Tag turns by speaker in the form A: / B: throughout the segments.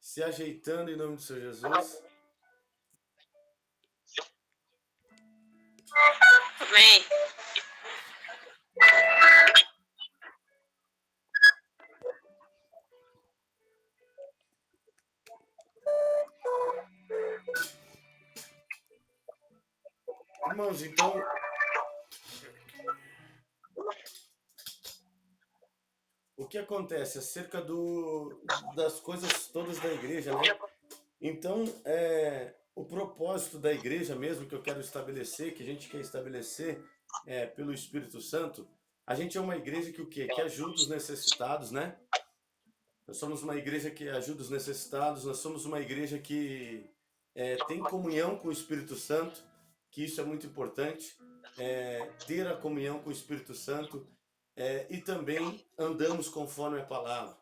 A: Se ajeitando em nome do Senhor Jesus.
B: Amém.
A: Irmãos, então, o que acontece acerca das coisas todas da igreja, né? Então, o propósito da igreja mesmo que eu quero estabelecer, que a gente quer estabelecer pelo Espírito Santo, a gente é uma igreja que o quê? Que ajuda os necessitados, né? Nós somos uma igreja que ajuda os necessitados, nós somos uma igreja que tem comunhão com o Espírito Santo, que isso é muito importante, ter a comunhão com o Espírito Santo, e também andamos conforme a palavra,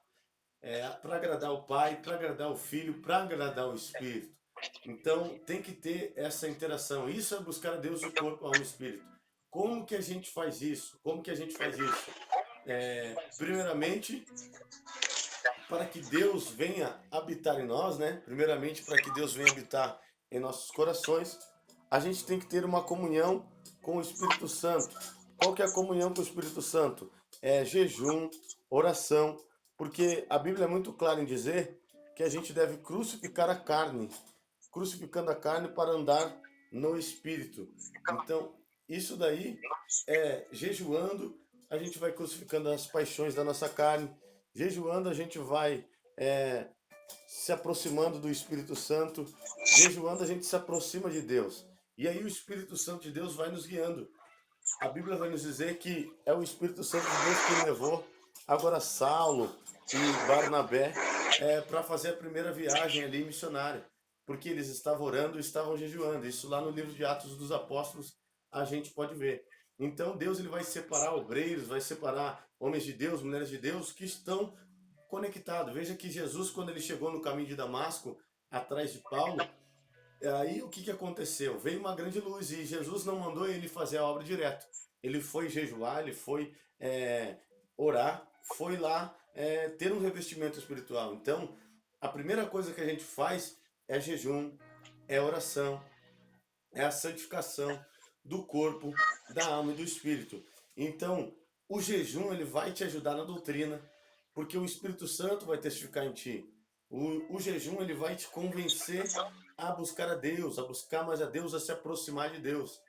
A: para agradar o Pai, para agradar o Filho, para agradar o Espírito. Então tem que ter essa interação. Isso é buscar a Deus, o corpo, a alma e o Espírito. Como que a gente faz isso? Como que a gente faz isso? Primeiramente, para que Deus venha habitar em nós, né? Primeiramente, para que Deus venha habitar em nossos corações, a gente tem que ter uma comunhão com o Espírito Santo. Qual que é a comunhão com o Espírito Santo? É jejum, oração, porque a Bíblia é muito clara em dizer que a gente deve crucificar a carne, crucificando a carne para andar no Espírito. Então, isso daí jejuando, a gente vai crucificando as paixões da nossa carne. Jejuando, a gente vai é, se aproximando do Espírito Santo. Jejuando, a gente se aproxima de Deus. E aí o Espírito Santo de Deus vai nos guiando. A Bíblia vai nos dizer que é o Espírito Santo de Deus que levou agora Saulo e Barnabé para fazer a primeira viagem ali missionária. Porque eles estavam orando e estavam jejuando. Isso lá no livro de Atos dos Apóstolos a gente pode ver. Então Deus ele vai separar obreiros, vai separar homens de Deus, mulheres de Deus que estão conectados. Veja que Jesus, quando ele chegou no caminho de Damasco, atrás de Paulo, aí o que aconteceu? Veio uma grande luz e Jesus não mandou ele fazer a obra direto. Ele foi jejuar, ele foi orar, foi lá ter um revestimento espiritual. Então, a primeira coisa que a gente faz é jejum, é oração, é a santificação do corpo, da alma e do espírito. Então, o jejum ele vai te ajudar na doutrina, porque o Espírito Santo vai testificar em ti. O jejum ele vai te convencer a buscar a Deus, a buscar mais a Deus, a se aproximar de Deus.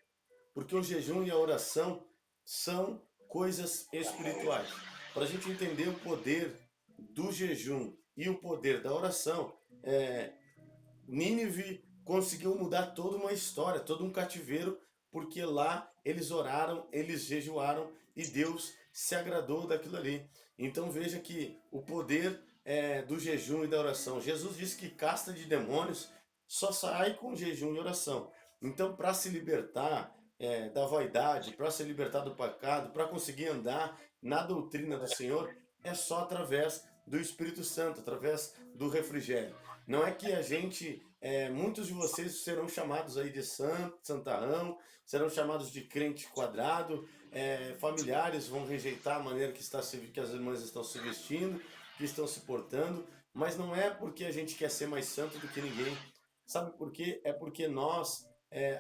A: Porque o jejum e a oração são coisas espirituais. Para a gente entender o poder do jejum e o poder da oração, Nínive conseguiu mudar toda uma história, todo um cativeiro, porque lá eles oraram, eles jejuaram e Deus se agradou daquilo ali. Então veja que o poder do jejum e da oração. Jesus disse que casta de demônios só sai com jejum e oração. Então, para se libertar da vaidade, para se libertar do pecado, para conseguir andar na doutrina do Senhor, é só através do Espírito Santo, através do refrigério. Não é que a gente, muitos de vocês serão chamados aí de santo, santarrão, serão chamados de crente quadrado, familiares vão rejeitar a maneira que as irmãs estão se vestindo, que estão se portando, mas não é porque a gente quer ser mais santo do que ninguém. Sabe por quê? É porque nós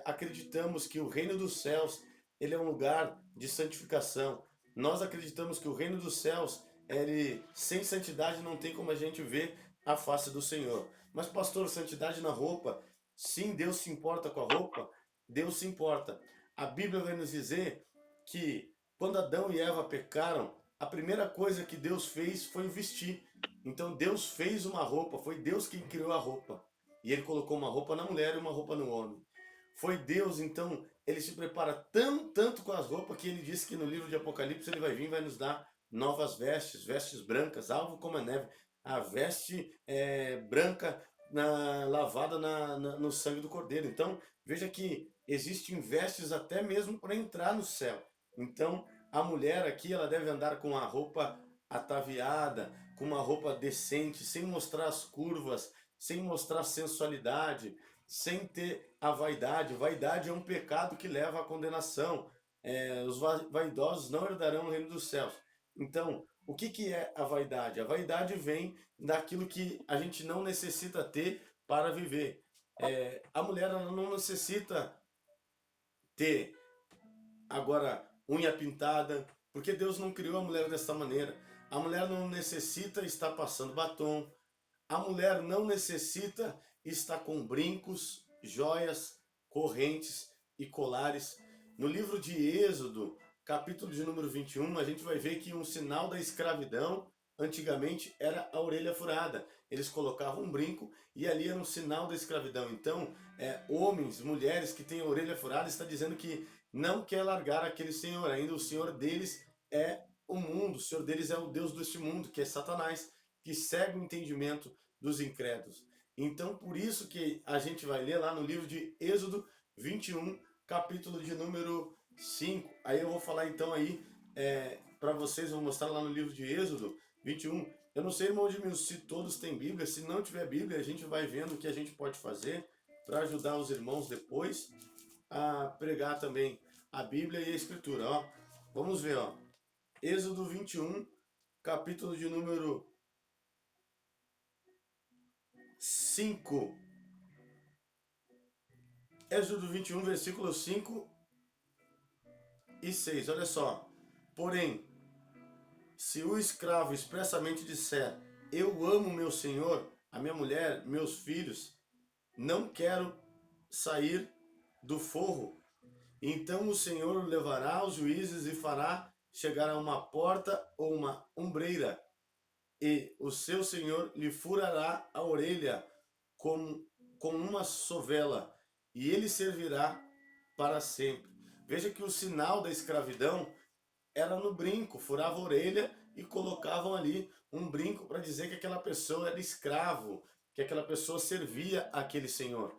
A: acreditamos que o reino dos céus, ele é um lugar de santificação. Nós acreditamos que o reino dos céus, ele, sem santidade não tem como a gente ver a face do Senhor. Mas, pastor, santidade na roupa? Sim, Deus se importa com a roupa? Deus se importa. A Bíblia vai nos dizer que quando Adão e Eva pecaram, a primeira coisa que Deus fez foi vestir. Então Deus fez uma roupa, foi Deus quem criou a roupa. E ele colocou uma roupa na mulher e uma roupa no homem. Foi Deus, então, ele se prepara tanto com as roupas que ele disse que no livro de Apocalipse ele vai vir e vai nos dar novas vestes, vestes brancas, alvo como a neve, a veste branca lavada no sangue do Cordeiro. Então, veja que existem vestes até mesmo para entrar no céu. Então, a mulher aqui, ela deve andar com a roupa ataviada, com uma roupa decente, sem mostrar as curvas, sem mostrar sensualidade, sem ter a vaidade. Vaidade é um pecado que leva à condenação. Os vaidosos não herdarão o reino dos céus. Então, O que que é a vaidade? A vaidade vem daquilo que a gente não necessita ter para viver. A mulher ela não necessita ter agora unha pintada, porque Deus não criou a mulher dessa maneira. A mulher não necessita estar passando batom. A mulher não necessita estar com brincos, joias, correntes e colares. No livro de Êxodo, capítulo de número 21, a gente vai ver que um sinal da escravidão antigamente era a orelha furada. Eles colocavam um brinco e ali era um sinal da escravidão. Então, homens, mulheres que têm a orelha furada, está dizendo que não quer largar aquele senhor. Ainda o senhor deles é o mundo, o senhor deles é o Deus deste mundo, que é Satanás, que segue o entendimento dos incrédulos. Então, por isso que a gente vai ler lá no livro de Êxodo 21, capítulo de número 5. Aí eu vou falar então aí para vocês, vou mostrar lá no livro de Êxodo 21. Eu não sei, irmão de mim, se todos têm Bíblia. Se não tiver Bíblia, a gente vai vendo o que a gente pode fazer para ajudar os irmãos depois a pregar também a Bíblia e a Escritura. Ó, vamos ver, ó. Êxodo 21, capítulo de número 5. Êxodo 21, versículos 5 e 6. Olha só. Porém, se o escravo expressamente disser: eu amo meu senhor, a minha mulher, meus filhos, não quero sair do forro, então o senhor o levará aos juízes e fará chegar a uma porta ou uma ombreira, e o seu senhor lhe furará a orelha com uma sovela, e ele servirá para sempre. Veja que o sinal da escravidão era no brinco, furava a orelha e colocavam ali um brinco para dizer que aquela pessoa era escravo, que aquela pessoa servia àquele senhor.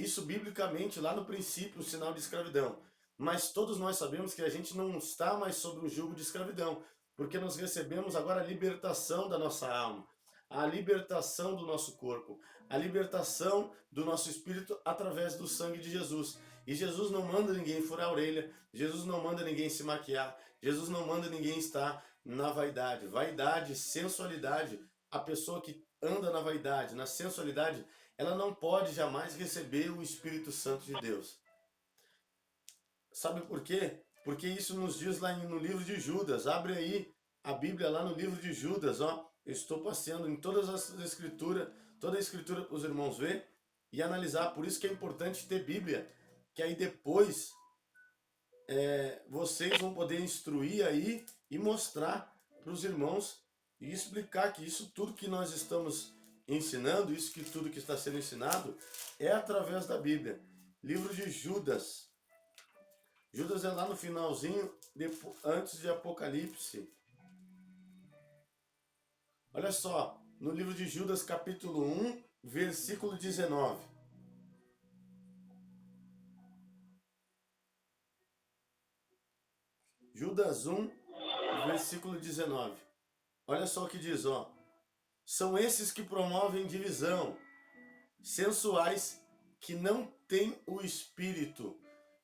A: Isso biblicamente lá no princípio, o sinal de escravidão. Mas todos nós sabemos que a gente não está mais sob o jugo de escravidão, porque nós recebemos agora a libertação da nossa alma, a libertação do nosso corpo, a libertação do nosso espírito através do sangue de Jesus. E Jesus não manda ninguém furar a orelha, Jesus não manda ninguém se maquiar, Jesus não manda ninguém estar na vaidade. Vaidade, sensualidade, a pessoa que anda na vaidade, na sensualidade, ela não pode jamais receber o Espírito Santo de Deus. Sabe por quê? Porque isso nos diz lá no livro de Judas. Abre aí a Bíblia lá no livro de Judas, ó. Eu estou passeando em todas as escrituras, toda a escritura para os irmãos ver e analisar. Por isso que é importante ter Bíblia, que aí depois vocês vão poder instruir aí e mostrar para os irmãos e explicar que isso tudo que nós estamos ensinando, isso que tudo que está sendo ensinado é através da Bíblia. Livro de Judas. Judas é lá no finalzinho, antes de Apocalipse. Olha só, no livro de Judas, capítulo 1, versículo 19. Judas 1, versículo 19. Olha só o que diz, ó. São esses que promovem divisão, sensuais, que não têm o espírito.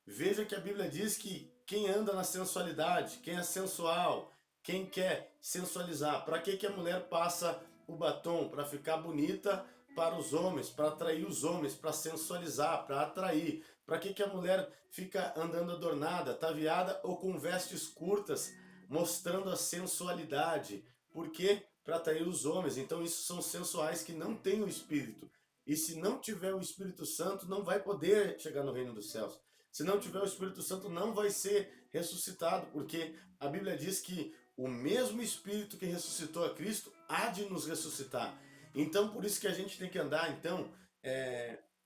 A: Veja que a Bíblia diz que quem anda na sensualidade, quem é sensual, quem quer sensualizar, para que a mulher passa o batom? Para ficar bonita para os homens, para atrair os homens, para sensualizar, para atrair. Para que a mulher fica andando adornada, ataviada ou com vestes curtas, mostrando a sensualidade? Por quê? Para atrair os homens. Então isso são sensuais que não têm o Espírito. E se não tiver o Espírito Santo, não vai poder chegar no reino dos céus. Se não tiver o Espírito Santo, não vai ser ressuscitado, porque a Bíblia diz que o mesmo Espírito que ressuscitou a Cristo há de nos ressuscitar. Então, por isso que a gente tem que andar, então,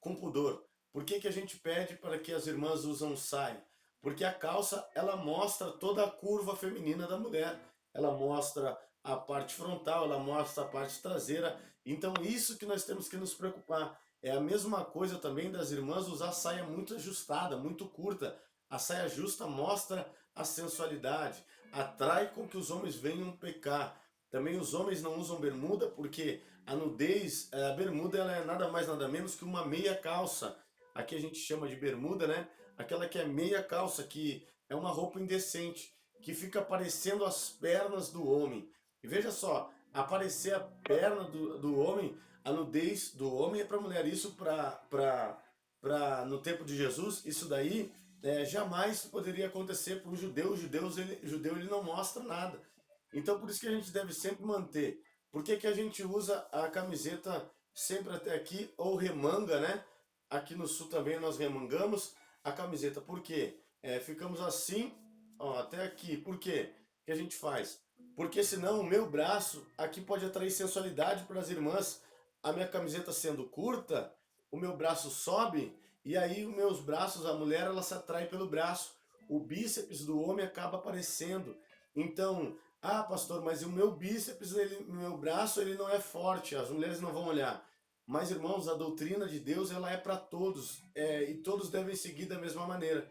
A: com pudor. Por que a gente pede para que as irmãs usam saia? Porque a calça, ela mostra toda a curva feminina da mulher. Ela mostra a parte frontal, ela mostra a parte traseira. Então, isso que nós temos que nos preocupar. É a mesma coisa também das irmãs usar saia muito ajustada, muito curta. A saia justa mostra a sensualidade, atrai com que os homens venham pecar. Também os homens não usam bermuda porque a nudez, a bermuda ela é nada mais nada menos que uma meia calça. Aqui a gente chama de bermuda, né? Aquela que é meia calça, que é uma roupa indecente. que fica aparecendo as pernas do homem. E veja só, aparecer a perna do homem, a nudez do homem é para a mulher. Isso no tempo de Jesus, isso daí jamais poderia acontecer para um judeu. O judeu ele não mostra nada. Então por isso que a gente deve sempre manter. Por que que a gente usa a camiseta sempre até aqui, ou remanga, né? Aqui no sul também nós remangamos a camiseta. Por quê? Ficamos assim, ó, até aqui. Por quê que a gente faz? Porque senão o meu braço aqui pode atrair sensualidade para as irmãs. A minha camiseta sendo curta, o meu braço sobe e aí os meus braços, a mulher, ela se atrai pelo braço. O bíceps do homem acaba aparecendo. Então, ah, pastor, mas o meu bíceps, o meu braço, ele não é forte. As mulheres não vão olhar. Mas, irmãos, a doutrina de Deus, ela é para todos, e todos devem seguir da mesma maneira.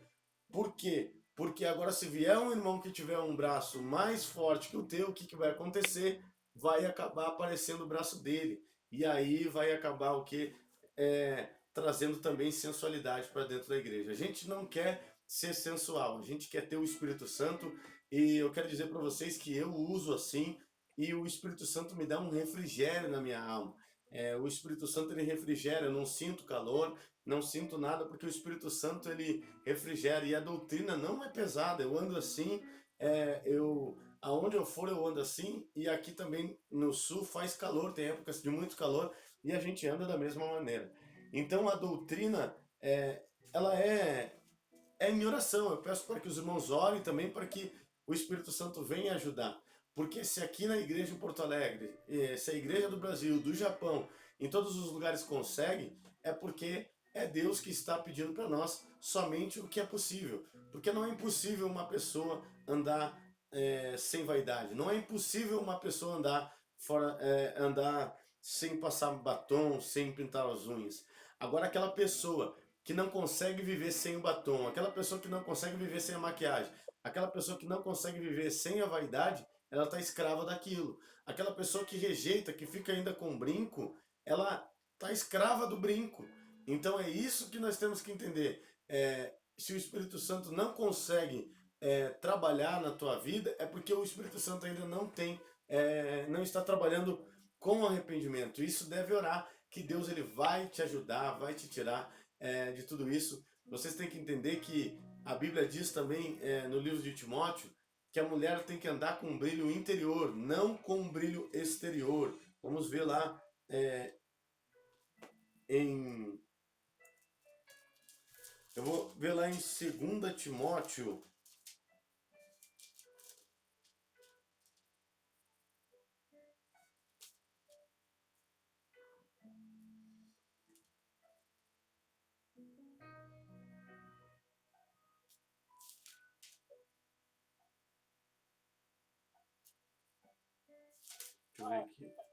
A: Por quê? Porque agora, se vier um irmão que tiver um braço mais forte que o teu, o que que vai acontecer? Vai acabar aparecendo o braço dele. E aí vai acabar o que? Trazendo também sensualidade para dentro da igreja. A gente não quer ser sensual, a gente quer ter o Espírito Santo. E eu quero dizer para vocês que eu uso assim, e o Espírito Santo me dá um refrigério na minha alma. O Espírito Santo ele refrigera, eu não sinto calor, não sinto nada, porque o Espírito Santo ele refrigera. E a doutrina não é pesada, eu ando assim, aonde eu for eu ando assim, e aqui também no sul faz calor, tem épocas de muito calor, e a gente anda da mesma maneira. Então a doutrina, ela é em oração. Eu peço para que os irmãos orem também para que o Espírito Santo venha ajudar. Porque se aqui na igreja em Porto Alegre, se a igreja do Brasil, do Japão, em todos os lugares consegue, é porque é Deus que está pedindo para nós somente o que é possível. Porque não é impossível uma pessoa andar sem vaidade. Não é impossível uma pessoa andar sem passar batom, sem pintar as unhas. Agora aquela pessoa que não consegue viver sem o batom, aquela pessoa que não consegue viver sem a maquiagem, aquela pessoa que não consegue viver sem a vaidade, ela está escrava daquilo. Aquela pessoa que rejeita, que fica ainda com brinco, ela está escrava do brinco. Então é isso que nós temos que entender. Se o Espírito Santo não consegue trabalhar na tua vida, é porque o Espírito Santo ainda não está trabalhando com arrependimento. Isso deve orar, que Deus ele vai te ajudar, vai te tirar de tudo isso. Vocês têm que entender que a Bíblia diz também no livro de Timóteo que a mulher tem que andar com um brilho interior, não com um brilho exterior. Vamos ver lá em. Eu vou ver lá em 2 Timóteo. Deixa eu ver aqui.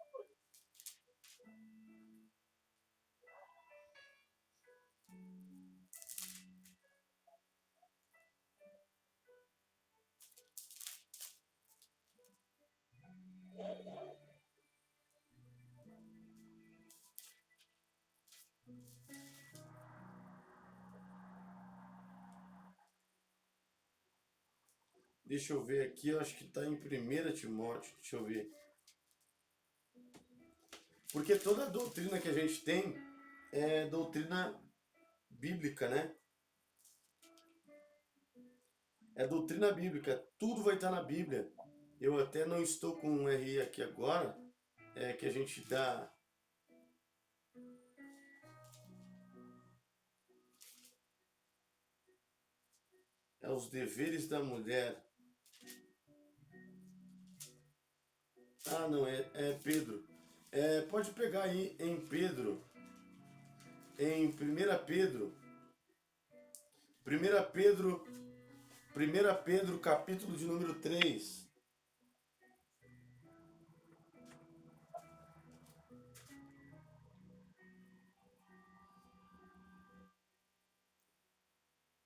A: Deixa eu ver aqui, eu acho que está em 1 Timóteo. Deixa eu ver. Porque toda a doutrina que a gente tem é doutrina bíblica, né? É doutrina bíblica, tudo vai estar na Bíblia. Eu até não estou com um RI aqui agora, que a gente dá. É os deveres da mulher. Ah, não, é Pedro. Pode pegar aí em Pedro, em 1 Pedro, 1 Pedro, 1 Pedro, capítulo de número 3.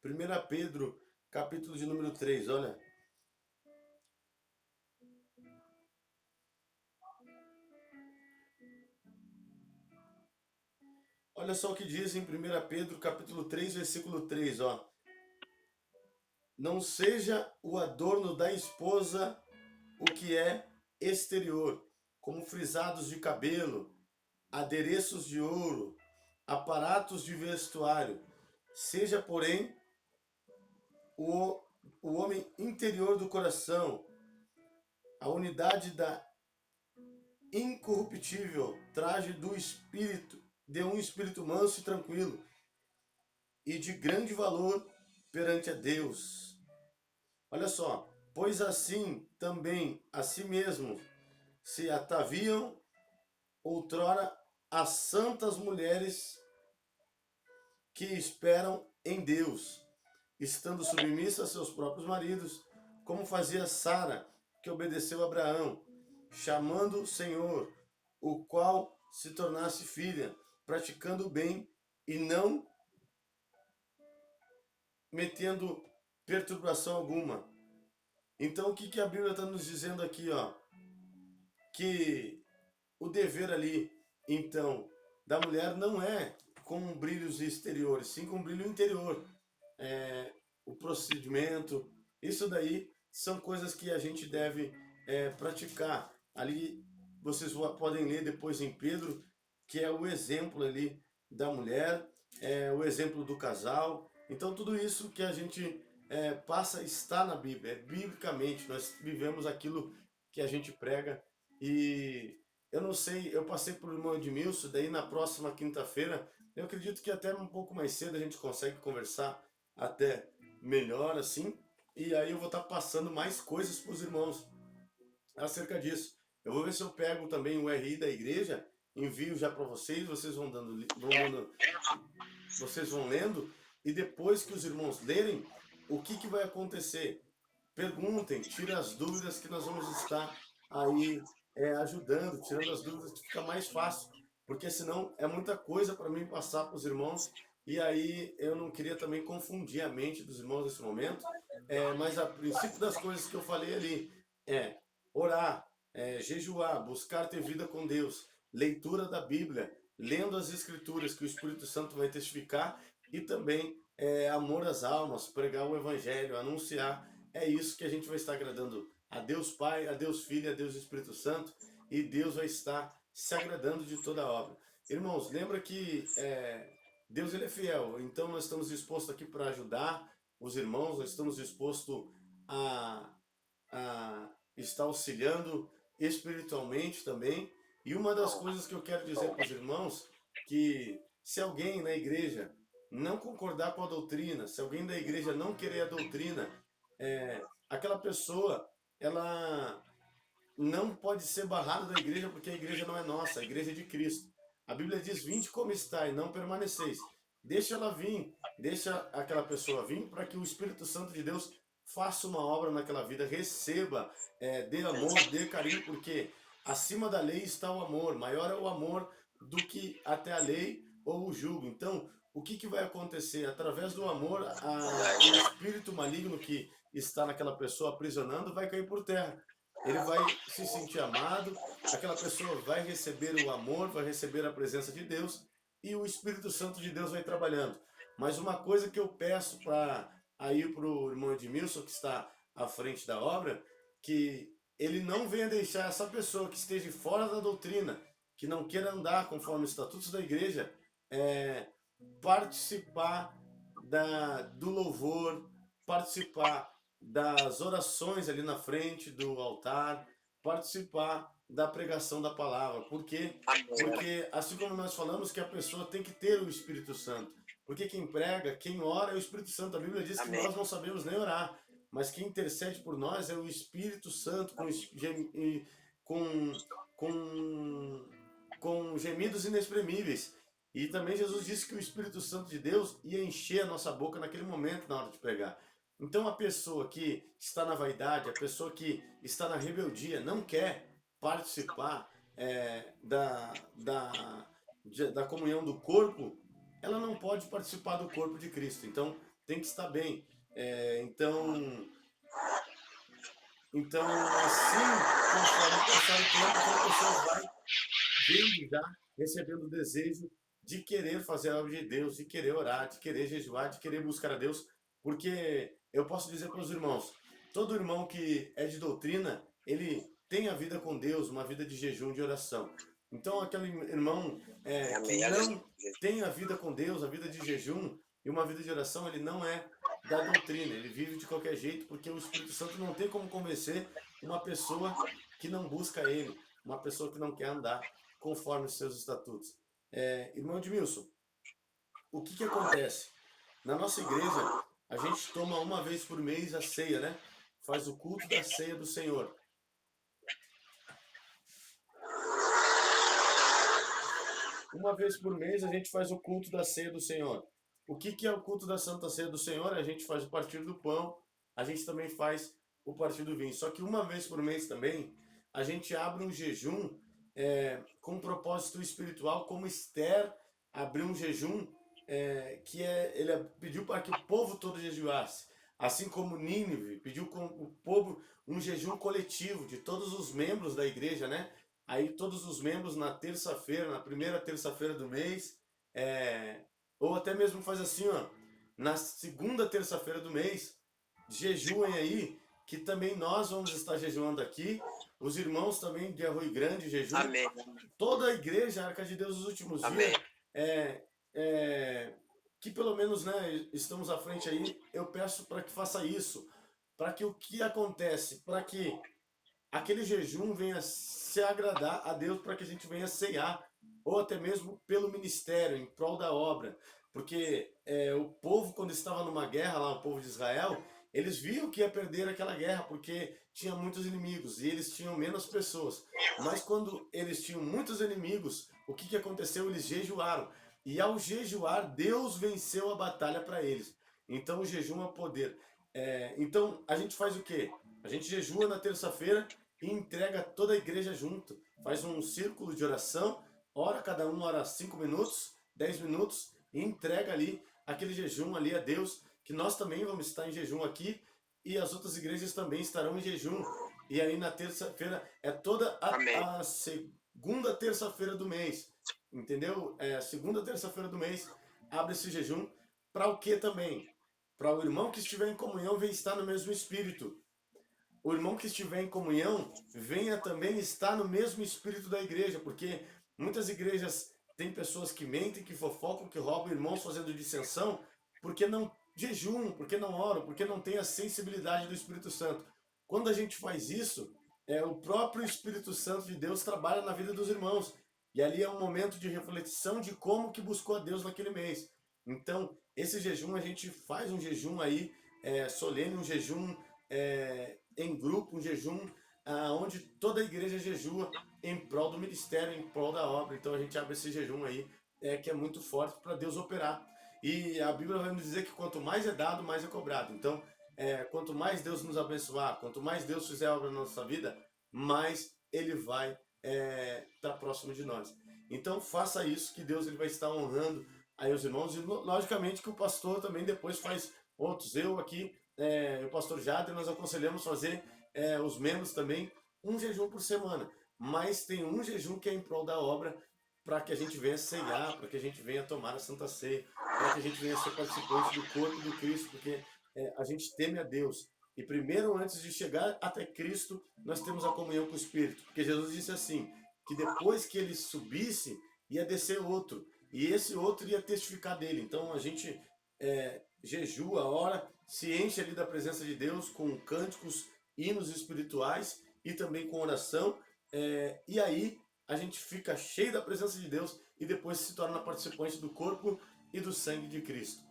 A: 1 Pedro, capítulo de número 3, olha. Olha só o que diz em 1 Pedro, capítulo 3, versículo 3, ó. não seja o adorno da esposa o que é exterior, como frisados de cabelo, adereços de ouro, aparatos de vestuário. Seja, porém, o, o homem interior do coração, a unidade da incorruptível traje do espírito, de um espírito manso e tranquilo, e de grande valor perante a Deus. Olha só, pois assim também a si mesmos se ataviam outrora as santas mulheres que esperam em Deus, estando submissas a seus próprios maridos, como fazia Sara, que obedeceu a Abraão, chamando o Senhor, o qual se tornasse filha, praticando o bem e não metendo perturbação alguma. Então, o que, que a Bíblia está nos dizendo aqui, ó? Que o dever ali, então, da mulher não é com brilhos exteriores, sim com brilho interior. O procedimento, isso daí são coisas que a gente deve praticar. Ali vocês podem ler depois em Pedro, que é o exemplo ali da mulher, o exemplo do casal. Então tudo isso que a gente passa está na Bíblia, biblicamente. Nós vivemos aquilo que a gente prega e eu não sei, eu passei por irmão Edmilson, daí na próxima quinta-feira, eu acredito que até um pouco mais cedo a gente consegue conversar até melhor assim, e aí eu vou estar passando mais coisas para os irmãos acerca disso. Eu vou ver se eu pego também o RI da igreja, envio já para vocês, vocês vão lendo, e depois que os irmãos lerem, o que, que vai acontecer? Perguntem, tirem as dúvidas que nós vamos estar aí ajudando, tirando as dúvidas que fica mais fácil, porque senão é muita coisa para mim passar para os irmãos, e aí eu não queria também confundir a mente dos irmãos nesse momento, mas a princípio das coisas que eu falei ali é orar, jejuar, buscar ter vida com Deus, leitura da Bíblia, lendo as Escrituras que o Espírito Santo vai testificar, e também amor às almas, pregar o Evangelho, anunciar. É isso que a gente vai estar agradando a Deus Pai, a Deus Filho, a Deus Espírito Santo, e Deus vai estar se agradando de toda a obra. Irmãos, lembra que Deus ele é fiel, então nós estamos dispostos aqui para ajudar os irmãos, nós estamos dispostos a, a estar auxiliando espiritualmente também. E uma das coisas que eu quero dizer para os irmãos, que se alguém na igreja não concordar com a doutrina, se alguém da igreja não querer a doutrina, aquela pessoa, ela não pode ser barrada da igreja porque a igreja não é nossa, a igreja é de Cristo. A Bíblia diz: vinde como está e não permaneceis. Deixa ela vir, deixa aquela pessoa vir para que o Espírito Santo de Deus faça uma obra naquela vida, receba, dê amor, dê carinho, porque acima da lei está o amor, maior é o amor do que até a lei ou o jugo. Então, o que, que vai acontecer? Através do amor, o espírito maligno que está naquela pessoa aprisionando vai cair por terra. Ele vai se sentir amado, aquela pessoa vai receber o amor, vai receber a presença de Deus e o Espírito Santo de Deus vai trabalhando. Mas uma coisa que eu peço para aí para o irmão Edmilson, que está à frente da obra, que ele não venha deixar essa pessoa que esteja fora da doutrina, que não queira andar conforme os estatutos da igreja, é, participar do louvor, participar das orações ali na frente do altar, participar da pregação da palavra. Por quê? Porque assim como nós falamos que a pessoa tem que ter o Espírito Santo. Porque quem prega, quem ora é o Espírito Santo. A Bíblia diz que nós não sabemos nem orar, mas quem intercede por nós é o Espírito Santo com, com, com gemidos inexprimíveis. E também Jesus disse que o Espírito Santo de Deus ia encher a nossa boca naquele momento, na hora de pregar. Então a pessoa que está na vaidade, a pessoa que está na rebeldia, não quer participar da comunhão do corpo, ela não pode participar do corpo de Cristo. Então tem que estar bem. Então, assim, conforme passar o tempo, aquela pessoa vai vendo já, recebendo o desejo de querer fazer a obra de Deus, de querer orar, de querer jejuar, de querer buscar a Deus, porque eu posso dizer para os irmãos, todo irmão que é de doutrina, ele tem a vida com Deus, uma vida de jejum, de oração. Então, aquele irmão que
B: Amém.
A: não tem a vida com Deus, a vida de jejum e uma vida de oração, ele não é da doutrina, ele vive de qualquer jeito, porque o Espírito Santo não tem como convencer uma pessoa que não busca ele, uma pessoa que não quer andar conforme os seus estatutos. Irmão Edmilson, o que que acontece? Na nossa igreja, a gente toma uma vez por mês a ceia, né? Faz o culto da ceia do Senhor. Uma vez por mês a gente faz o culto da ceia do Senhor. O que que é o culto da Santa Ceia do Senhor? A gente faz o partir do pão, a gente também faz o partir do vinho. Só que uma vez por mês também, a gente abre um jejum com um propósito espiritual, como Esther abriu um jejum ele pediu para que o povo todo jejuasse. Assim como Nínive pediu com o povo um jejum coletivo de todos os membros da igreja, né? Aí todos os membros na terça-feira, na primeira terça-feira do mês, é, ou até mesmo faz assim, ó, na segunda terça-feira do mês, jejuem aí, que também nós vamos estar jejuando aqui, os irmãos também de Arroio Grande jejuam,
B: Amém.
A: toda a igreja Arca de Deus nos últimos
B: Amém.
A: dias, é, que pelo menos, né, estamos à frente aí, eu peço para que faça isso, para que o que acontece, para que aquele jejum venha se agradar a Deus, para que a gente venha ceiar, ou até mesmo pelo ministério, em prol da obra. Porque o povo, quando estava numa guerra lá, o povo de Israel, eles viam que ia perder aquela guerra, porque tinha muitos inimigos e eles tinham menos pessoas. Mas quando eles tinham muitos inimigos, o que, que aconteceu? Eles jejuaram. E ao jejuar, Deus venceu a batalha para eles. Então o jejum é poder. Então a gente faz o quê? A gente jejua na terça-feira e entrega toda a igreja junto. Faz um círculo de oração, ora cada um, ora 5 minutos, 10 minutos, e entrega ali aquele jejum ali a Deus, que nós também vamos estar em jejum aqui, e as outras igrejas também estarão em jejum. E aí na terça-feira, é toda
B: Amém.
A: a segunda terça-feira do mês, entendeu? A segunda terça-feira do mês, abre esse jejum, para o que também? Para o irmão que estiver em comunhão venha estar no mesmo espírito. O irmão que estiver em comunhão venha também estar no mesmo espírito da igreja, porque muitas igrejas têm pessoas que mentem, que fofocam, que roubam irmãos fazendo dissensão, porque não jejuam, porque não oram, porque não têm a sensibilidade do Espírito Santo. Quando a gente faz isso, o próprio Espírito Santo de Deus trabalha na vida dos irmãos. E ali é um momento de reflexão de como que buscou a Deus naquele mês. Então, esse jejum, a gente faz um jejum aí, solene, um jejum em grupo, um jejum onde toda a igreja jejua em prol do ministério, em prol da obra. Então a gente abre esse jejum aí, que é muito forte para Deus operar. E a Bíblia vai nos dizer que quanto mais é dado, mais é cobrado. Então, quanto mais Deus nos abençoar, quanto mais Deus fizer obra na nossa vida, mais Ele vai estar próximo de nós. Então faça isso, que Deus ele vai estar honrando aí os irmãos. E logicamente que o pastor também depois faz outros. Eu aqui o pastor Jader, nós aconselhamos fazer os membros também um jejum por semana, mas tem um jejum que é em prol da obra, para que a gente venha ceiar, para que a gente venha tomar a Santa Ceia, para que a gente venha ser participante do corpo do Cristo, porque a gente teme a Deus. E primeiro, antes de chegar até Cristo, nós temos a comunhão com o Espírito, porque Jesus disse assim, que depois que ele subisse, ia descer outro, e esse outro ia testificar dele. Então a gente jejua, ora, se enche ali da presença de Deus com cânticos, hinos espirituais e também com oração. E aí a gente fica cheio da presença de Deus e depois se torna participante do corpo e do sangue de Cristo.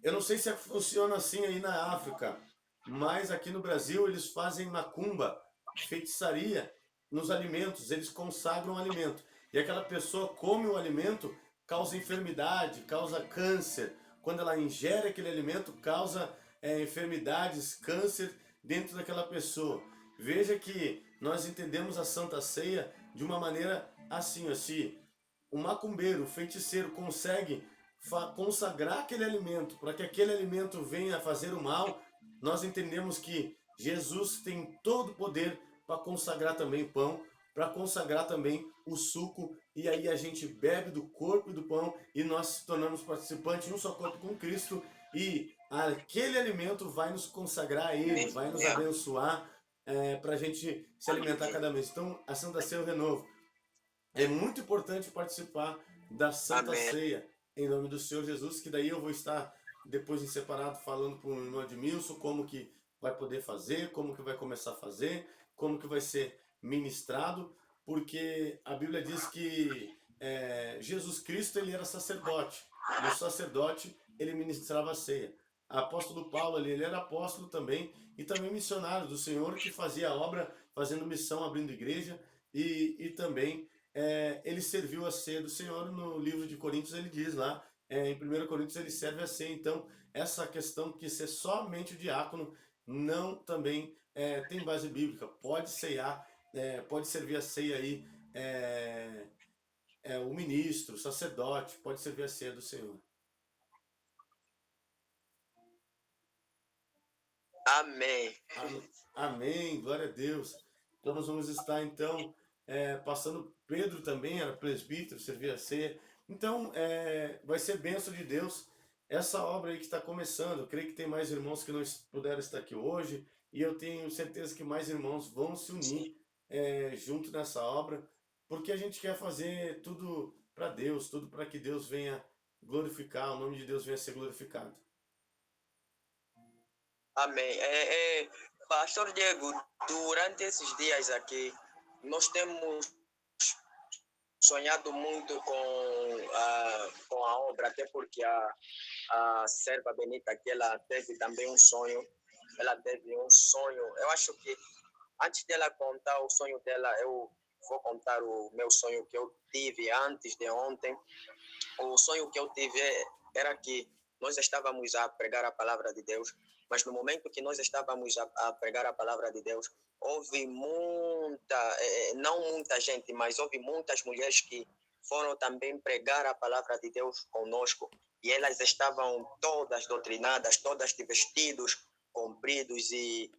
A: Eu não sei se funciona assim aí na África, mas aqui no Brasil eles fazem macumba, feitiçaria nos alimentos, eles consagram o alimento. E aquela pessoa come o alimento, causa enfermidade, causa câncer. Quando ela ingere aquele alimento, causa enfermidades, câncer dentro daquela pessoa. Veja que nós entendemos a Santa Ceia de uma maneira assim, assim. O macumbeiro, o feiticeiro consegue consagrar aquele alimento para que aquele alimento venha a fazer o mal, nós entendemos que Jesus tem todo o poder para consagrar também pão, para consagrar também o suco, e aí a gente bebe do corpo e do pão e nós nos tornamos participantes de um só corpo com Cristo, e aquele alimento vai nos consagrar a Ele,
B: Amém.
A: vai nos
B: Yeah.
A: abençoar para a gente se alimentar
B: Amém.
A: cada mês. Então, a Santa Ceia é o renovo. É muito importante participar da Santa
B: Amém.
A: Ceia em nome do Senhor Jesus, que daí eu vou estar depois em separado falando com o irmão Edmilson como que vai poder fazer, como que vai começar a fazer, como que vai ser ministrado, porque a Bíblia diz que Jesus Cristo ele era sacerdote e o sacerdote ele ministrava a ceia. Apóstolo Paulo ali, ele era apóstolo também e também missionário do Senhor que fazia a obra, fazendo missão, abrindo igreja e também ele serviu a ceia do Senhor. No livro de Coríntios ele diz lá, em 1 Coríntios ele serve a ceia. Então, essa questão que ser somente o diácono não também tem base bíblica. Pode ceiar, pode servir a ceia aí o ministro, o sacerdote, pode servir a ceia do Senhor.
B: Amém.
A: Amém, glória a Deus. Então nós vamos estar então passando. Pedro também era presbítero, servia a ceia. Então vai ser bênção de Deus essa obra aí que está começando. Eu creio que tem mais irmãos que não puderam estar aqui hoje e eu tenho certeza que mais irmãos vão se
B: Sim.
A: unir junto nessa obra, porque a gente quer fazer tudo para Deus, tudo para que Deus venha glorificar, o nome de Deus venha ser glorificado.
B: Amém. Pastor Diego, durante esses dias aqui, nós temos sonhado muito com a obra, até porque a serva Benita, que ela teve também um sonho, ela teve um sonho, eu acho que antes dela contar o sonho dela, eu vou contar o meu sonho que eu tive antes de ontem. O sonho que eu tive era que nós estávamos a pregar a palavra de Deus, mas no momento que nós estávamos a pregar a palavra de Deus, houve não muita gente, mas houve muitas mulheres que foram também pregar a palavra de Deus conosco, e elas estavam todas doutrinadas, todas de vestidos compridos, e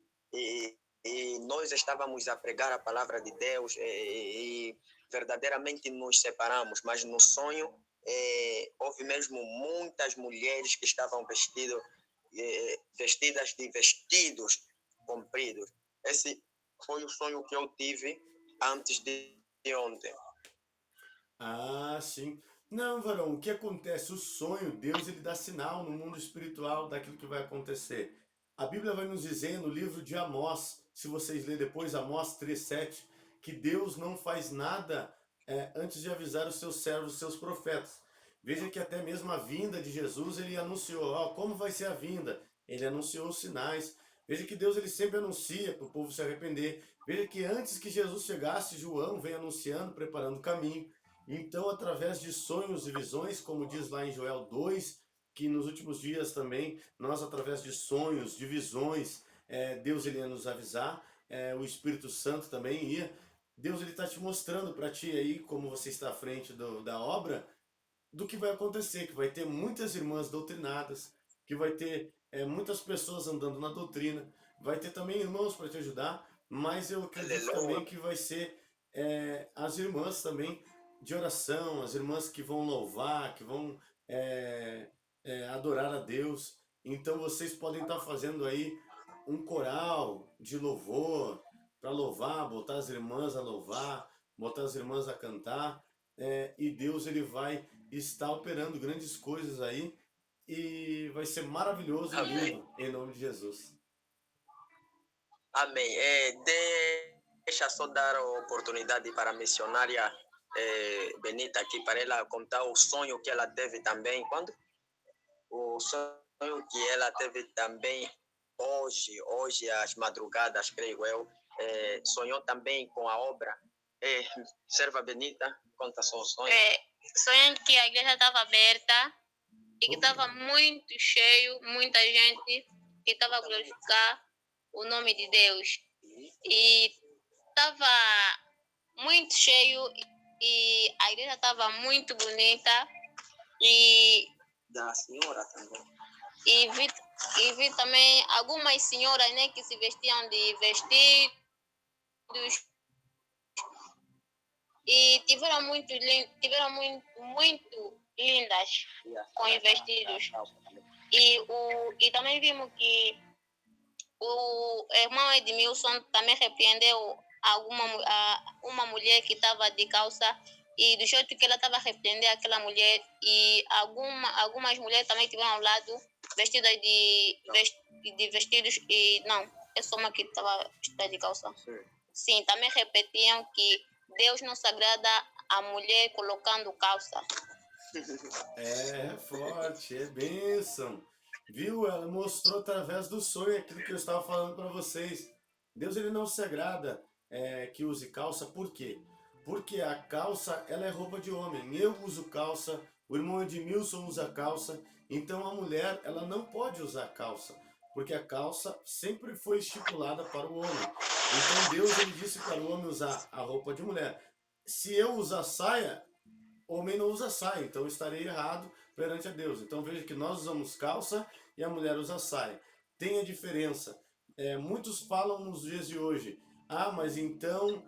B: nós estávamos a pregar a palavra de Deus, e verdadeiramente nos separamos, mas no sonho houve mesmo muitas mulheres que estavam vestidas de vestidos compridos. Esse foi o sonho que eu tive antes de ontem.
A: Ah, sim. Não, varão, o que acontece? O sonho, Deus ele dá sinal no mundo espiritual daquilo que vai acontecer. A Bíblia vai nos dizer no livro de Amós, se vocês lerem depois, Amós 3:7, que Deus não faz nada antes de avisar os seus servos, os seus profetas. Veja que até mesmo a vinda de Jesus, ele anunciou, ó, como vai ser a vinda. Ele anunciou os sinais. Veja que Deus ele sempre anuncia para o povo se arrepender. Veja que antes que Jesus chegasse, João vem anunciando, preparando o caminho. Então, através de sonhos e visões, como diz lá em Joel 2, que nos últimos dias também, nós, através de sonhos, de visões, Deus ele ia nos avisar, o Espírito Santo também ia. Deus ele está te mostrando para ti aí, como você está à frente da obra, do que vai acontecer, que vai ter muitas irmãs doutrinadas, que vai ter muitas pessoas andando na doutrina, vai ter também irmãos para te ajudar, mas eu acredito
B: Aleluia.
A: também que vai ser as irmãs também de oração, as irmãs que vão louvar, que vão adorar a Deus. Então vocês podem estar fazendo aí um coral de louvor para louvar, botar as irmãs a louvar, botar as irmãs a cantar, e Deus ele vai estar operando grandes coisas aí e vai ser maravilhoso e
B: Amém.
A: lindo em nome de Jesus.
B: Amém. Deixa só dar a oportunidade para a missionária Benita aqui, para ela contar o sonho que ela teve também. Quando? O sonho que ela teve também hoje às madrugadas, creio eu, sonhou também com a obra. Serva Benita, conta só o sonho. Sonho que a igreja estava aberta e que estava muito cheio, muita gente que estava a glorificar o nome de Deus. E estava muito cheio e a igreja estava muito bonita. E da senhora também. E vi também algumas senhoras, né, que se vestiam de vestidos e tiveram muito lindas com os vestidos.
C: E também vimos que o irmão Edmilson também repreendeu uma mulher que estava de calça, e do jeito que ela estava repreendendo aquela mulher, e algumas mulheres também estiveram ao lado vestidas de vestidos, e não, é só uma que estava vestida de calça. Sim, também repetiam que Deus não se agrada a mulher colocando calça.
A: É forte, é bênção. Viu? Ela mostrou através do sonho aquilo que eu estava falando para vocês. Deus ele não se agrada que use calça, por quê? Porque a calça ela é roupa de homem. Eu uso calça, o irmão Edmilson usa calça, então a mulher ela não pode usar calça, porque a calça sempre foi estipulada para o homem. Então Deus ele disse para o homem usar a roupa de mulher. Se eu usar saia, homem não usa saia, então eu estarei errado perante a Deus. Então veja que nós usamos calça e a mulher usa saia. Tem a diferença. Muitos falam nos dias de hoje, mas então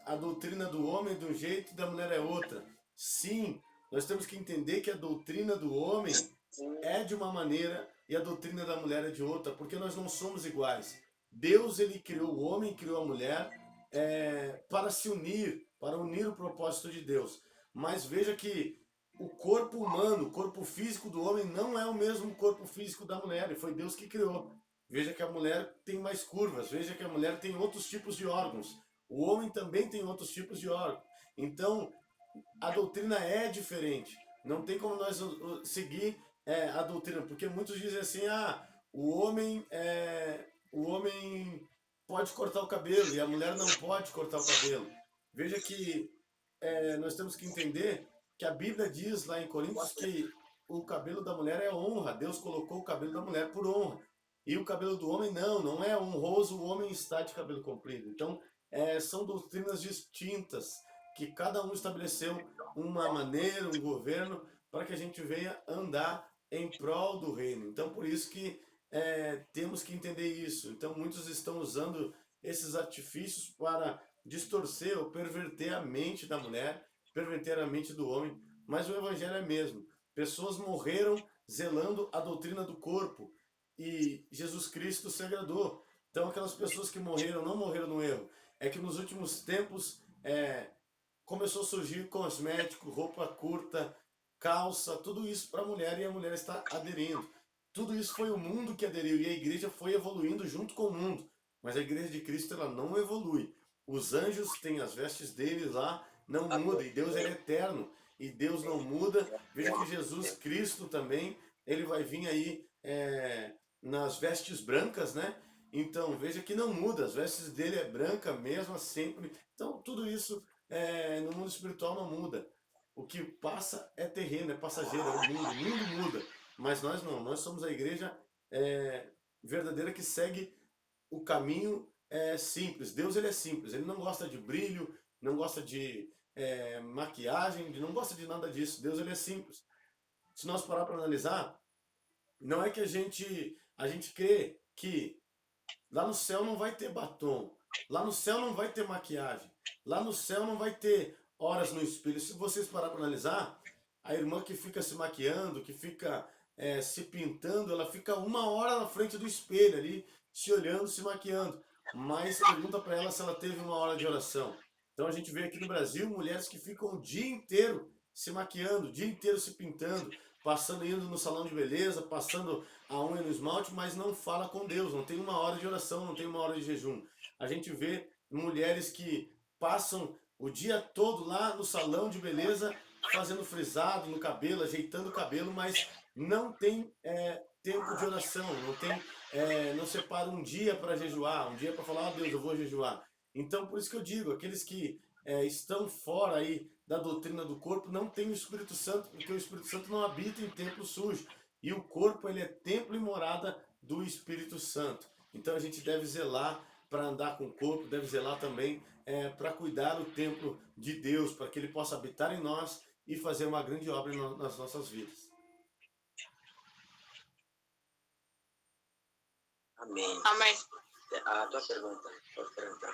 A: a doutrina do homem é de um jeito e da mulher é outra. Sim, nós temos que entender que a doutrina do homem é de uma maneira e a doutrina da mulher é de outra, porque nós não somos iguais. Deus ele criou o homem, criou a mulher para se unir, para unir o propósito de Deus. Mas veja que o corpo humano, o corpo físico do homem não é o mesmo corpo físico da mulher, e foi Deus que criou. Veja que a mulher tem mais curvas, veja que a mulher tem outros tipos de órgãos. O homem também tem outros tipos de órgãos. Então, a doutrina é diferente. Não tem como nós seguir a doutrina, porque muitos dizem assim, o homem pode cortar o cabelo e a mulher não pode cortar o cabelo. Veja que nós temos que entender que a Bíblia diz lá em Coríntios que o cabelo da mulher é honra. Deus colocou o cabelo da mulher por honra. E o cabelo do homem não é honroso, o homem está de cabelo comprido. Então, são doutrinas distintas que cada um estabeleceu uma maneira, um governo, para que a gente venha andar em prol do reino. Então, por isso que temos que entender isso. Então, muitos estão usando esses artifícios para distorcer ou perverter a mente da mulher, perverter a mente do homem, mas o evangelho é mesmo. Pessoas morreram zelando a doutrina do corpo e Jesus Cristo se agradou. Então aquelas pessoas que morreram não morreram no erro. É que nos últimos tempos começou a surgir cosmético, roupa curta, calça, tudo isso para a mulher e a mulher está aderindo. Tudo isso foi o mundo que aderiu e a igreja foi evoluindo junto com o mundo. Mas a igreja de Cristo ela não evolui. Os anjos têm as vestes deles lá, não muda. E Deus ele é eterno. E Deus não muda. Veja que Jesus Cristo também, ele vai vir aí nas vestes brancas, né? Então veja que não muda. As vestes dele é branca mesmo sempre. Então tudo isso no mundo espiritual não muda. O que passa é terreno, é passageiro, é o mundo. O mundo muda. Mas nós não. Nós somos a igreja verdadeira que segue o caminho simples. Deus ele é simples, ele não gosta de brilho, não gosta de maquiagem, não gosta de nada disso. Deus ele é simples. Se nós parar para analisar, não é que a gente crê que lá no céu não vai ter batom, lá no céu não vai ter maquiagem, lá no céu não vai ter horas no espelho. Se vocês parar para analisar, a irmã que fica se maquiando, que fica se pintando, ela fica 1 hora na frente do espelho ali, se olhando, se maquiando. Mas pergunta para ela se ela teve 1 hora de oração. Então a gente vê aqui no Brasil mulheres que ficam o dia inteiro se maquiando, o dia inteiro se pintando, passando, indo no salão de beleza, passando a unha no esmalte, mas não fala com Deus, não tem 1 hora de oração, não tem 1 hora de jejum. A gente vê mulheres que passam o dia todo lá no salão de beleza, fazendo frisado no cabelo, ajeitando o cabelo, mas não tem tempo de oração, não separa um dia para jejuar, um dia para falar, Deus, eu vou jejuar. Então, por isso que eu digo, aqueles que estão fora aí da doutrina do corpo não tem o Espírito Santo, porque o Espírito Santo não habita em templo sujo. E o corpo ele é templo e morada do Espírito Santo. Então a gente deve zelar para andar com o corpo, deve zelar também para cuidar do templo de Deus, para que ele possa habitar em nós e fazer uma grande obra nas nossas vidas.
B: Amém.
C: Amém.
B: A tua pergunta, pode perguntar.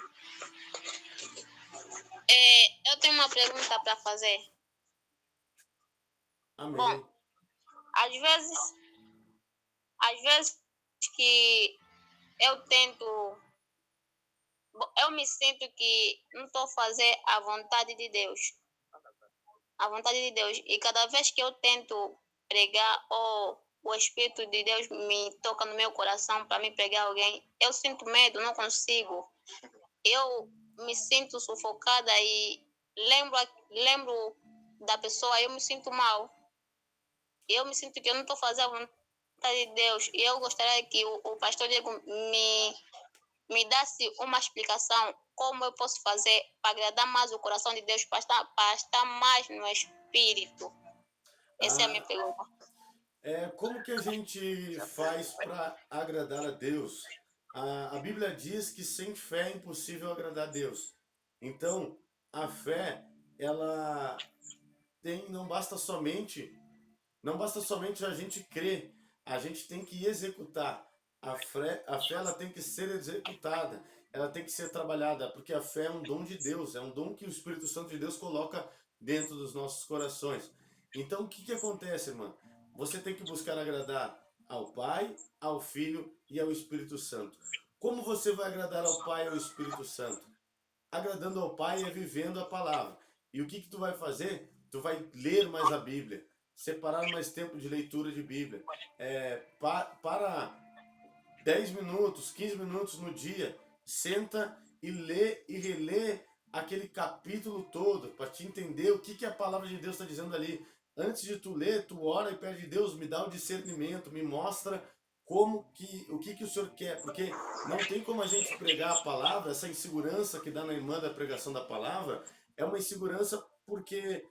C: Eu tenho uma pergunta para fazer.
A: Amém.
C: Bom, às vezes às vezes que eu tento, eu me sinto que não estou a fazer a vontade de Deus. A vontade de Deus. E cada vez que eu tento pregar ou o Espírito de Deus me toca no meu coração para me pregar alguém, eu sinto medo, não consigo. Eu me sinto sufocada e lembro da pessoa, eu me sinto mal. Eu me sinto que eu não estou fazendo a vontade de Deus. E eu gostaria que o pastor Diego me desse uma explicação como eu posso fazer para agradar mais o coração de Deus, para estar mais no Espírito. Essa é a minha
A: Ah,
C: pergunta.
A: como que a gente faz para agradar a Deus? A Bíblia diz que sem fé é impossível agradar a Deus. Então, a fé, ela tem, não basta somente a gente crer, a gente tem que executar. A fé ela tem que ser executada, ela tem que ser trabalhada, porque a fé é um dom de Deus, é um dom que o Espírito Santo de Deus coloca dentro dos nossos corações. Então, o que que acontece, irmã? Você tem que buscar agradar ao Pai, ao Filho e ao Espírito Santo. Como você vai agradar ao Pai e ao Espírito Santo? Agradando ao Pai é vivendo a palavra. E o que que tu vai fazer? Tu vai ler mais a Bíblia, separar mais tempo de leitura de Bíblia. Para 10 minutos, 15 minutos no dia, senta e lê e relê aquele capítulo todo, para te entender o que que a palavra de Deus está dizendo ali. Antes de tu ler, tu ora e pede: Deus, me dá o discernimento, me mostra o que que o Senhor quer, porque não tem como a gente pregar a palavra, essa insegurança que dá na irmã da pregação da palavra, é uma insegurança porque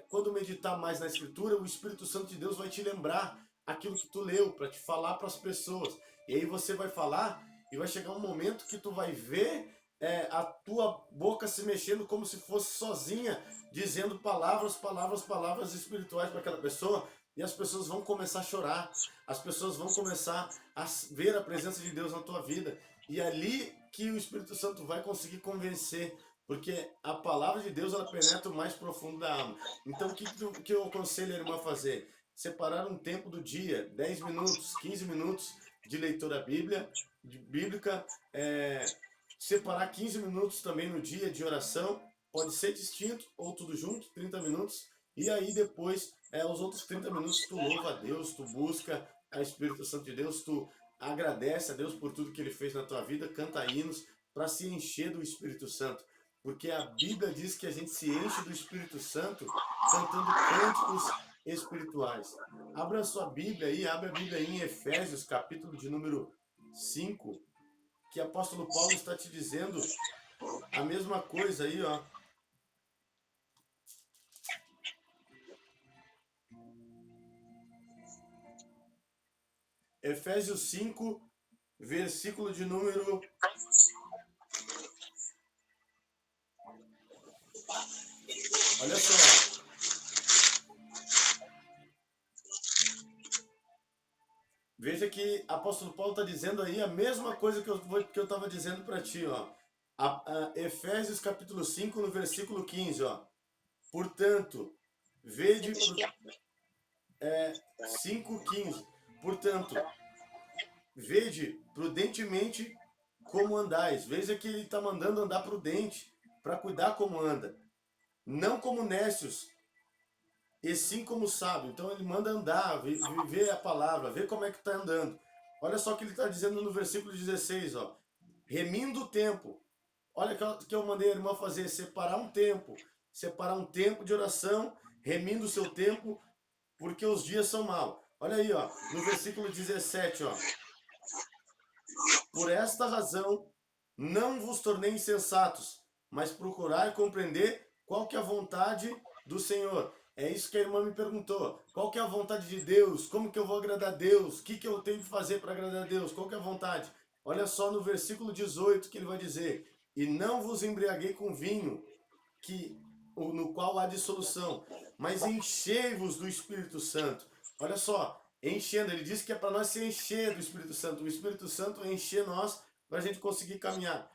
A: quando meditar mais na Escritura, o Espírito Santo de Deus vai te lembrar aquilo que tu leu, para te falar para as pessoas. E aí você vai falar e vai chegar um momento que tu vai ver a tua boca se mexendo como se fosse sozinha, dizendo palavras, palavras, palavras espirituais para aquela pessoa, e as pessoas vão começar a chorar, as pessoas vão começar a ver a presença de Deus na tua vida, e é ali que o Espírito Santo vai conseguir convencer, porque a palavra de Deus ela penetra o mais profundo da alma. Então que eu aconselho a irmã a fazer? Separar um tempo do dia, 10 minutos, 15 minutos de leitura bíblica, separar 15 minutos também no dia de oração, pode ser distinto ou tudo junto, 30 minutos, e aí depois os outros 30 minutos tu louva a Deus, tu busca a Espírito Santo de Deus, tu agradece a Deus por tudo que ele fez na tua vida, canta hinos para se encher do Espírito Santo, porque a Bíblia diz que a gente se enche do Espírito Santo cantando cânticos espirituais. Abra a sua Bíblia aí, abre a Bíblia aí em Efésios, capítulo de número 5, que o apóstolo Paulo está te dizendo a mesma coisa aí, ó. Efésios 5, versículo de número... Olha só. Veja que o apóstolo Paulo está dizendo aí a mesma coisa que eu estava dizendo para ti, ó. Efésios capítulo 5, no versículo 15, ó. Portanto, vede... 5:15. Portanto, vede prudentemente como andais. Veja que ele está mandando andar prudente, para cuidar como anda. Não como necios, e sim como sábio. Então ele manda andar, ver a palavra, ver como é que está andando. Olha só o que ele está dizendo no versículo 16, ó. Remindo o tempo. Olha que eu mandei a irmã fazer, separar um tempo de oração, remindo o seu tempo, porque os dias são maus. Olha aí, ó, no versículo 17, ó. Por esta razão, não vos tornei insensatos, mas procurai compreender qual que é a vontade do Senhor. É isso que a irmã me perguntou. Qual que é a vontade de Deus? Como que eu vou agradar a Deus? O que que eu tenho que fazer para agradar a Deus? Qual que é a vontade? Olha só no versículo 18 que ele vai dizer: e não vos embriaguei com vinho, no qual há dissolução, mas enchei-vos do Espírito Santo. Olha só, enchendo, ele disse que é para nós se encher do Espírito Santo. O Espírito Santo encher nós para a gente conseguir caminhar.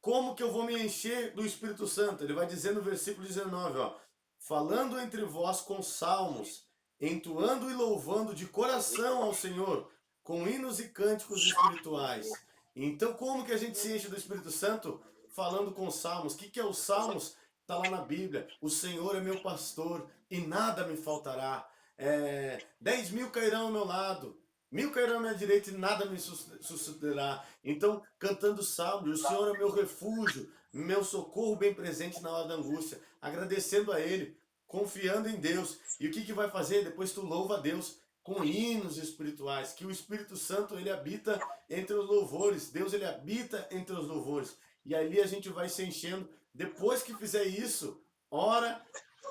A: Como que eu vou me encher do Espírito Santo? Ele vai dizer no versículo 19, ó, falando entre vós com salmos, entoando e louvando de coração ao Senhor, com hinos e cânticos espirituais. Então, como que a gente se enche do Espírito Santo? Falando com salmos. O que é os salmos? Está lá na Bíblia. O Senhor é meu pastor e nada me faltará. 10.000 cairão ao meu lado, 1.000 cairão à minha direita e nada me sucederá. Então, cantando salmos, o Senhor é meu refúgio, meu socorro bem presente na hora da angústia, agradecendo a Ele, confiando em Deus. E o que vai fazer? Depois tu louva a Deus com hinos espirituais, que o Espírito Santo, ele habita entre os louvores. Deus, ele habita entre os louvores. E ali a gente vai se enchendo. Depois que fizer isso, ora,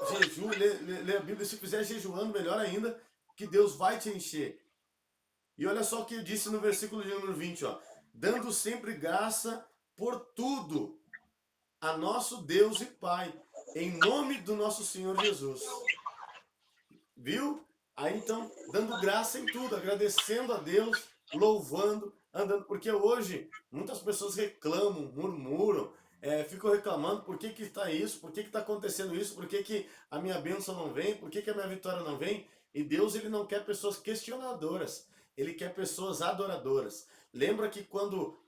A: jejum, lê a Bíblia. Se fizer jejuando, melhor ainda, que Deus vai te encher. E olha só o que disse no versículo de número 20, ó. Dando sempre graça por tudo a nosso Deus e Pai, em nome do nosso Senhor Jesus. Viu? Aí então, dando graça em tudo, agradecendo a Deus, louvando, andando. Porque hoje, muitas pessoas reclamam, murmuram, ficam reclamando por que está isso, por que está acontecendo isso, por que a minha bênção não vem, por que a minha vitória não vem. E Deus, ele não quer pessoas questionadoras, ele quer pessoas adoradoras. Lembra que quando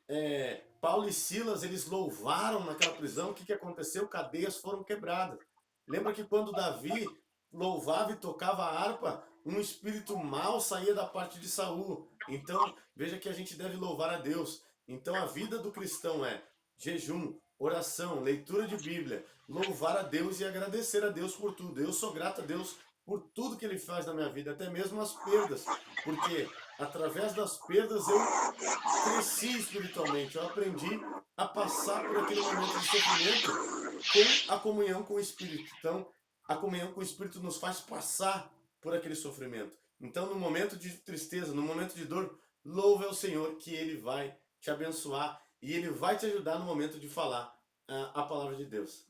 A: Paulo e Silas, eles louvaram naquela prisão, o que aconteceu? Cadeias foram quebradas. Lembra que quando Davi louvava e tocava a harpa, um espírito mau saía da parte de Saul. Então, veja que a gente deve louvar a Deus. Então, a vida do cristão é jejum, oração, leitura de Bíblia, louvar a Deus e agradecer a Deus por tudo. Eu sou grato a Deus por tudo que Ele faz na minha vida, até mesmo as perdas, porque através das perdas eu cresci espiritualmente, eu aprendi a passar por aquele momento de sofrimento com a comunhão com o Espírito. Então, a comunhão com o Espírito nos faz passar por aquele sofrimento. Então, no momento de tristeza, no momento de dor, louve ao Senhor, que Ele vai te abençoar e Ele vai te ajudar no momento de falar a palavra de Deus.